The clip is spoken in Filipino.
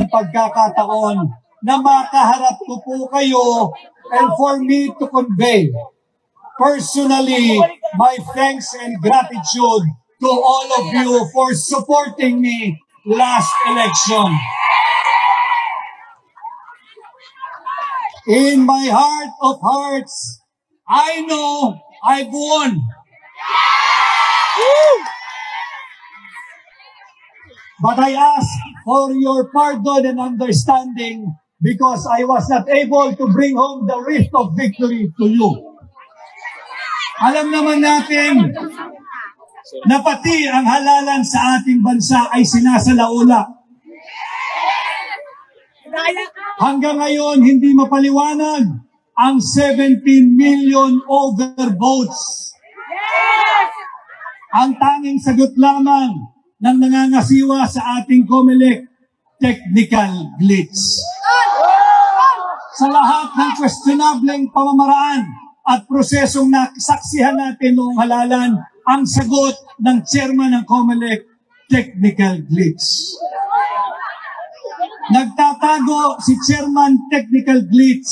pagkakataon na makaharap ko po kayo and for me to convey personally my thanks and gratitude to all of you for supporting me last election. In my heart of hearts, I know I've won. But I ask for your pardon and understanding because I was not able to bring home the wreath of victory to you. Alam naman natin na pati ang halalan sa ating bansa ay sinasalaula. Hanggang ngayon, hindi mapaliwanag ang 17 million overvotes. Ang tanging sagot lamang ng nangangasiwa sa ating COMELEC, technical glitch. Sa lahat ng questionableng pamamaraan at prosesong nasaksihan natin noong halalan, ang sagot ng chairman ng COMELEC, technical glitch. Nagtatago si Chairman Technical Glitch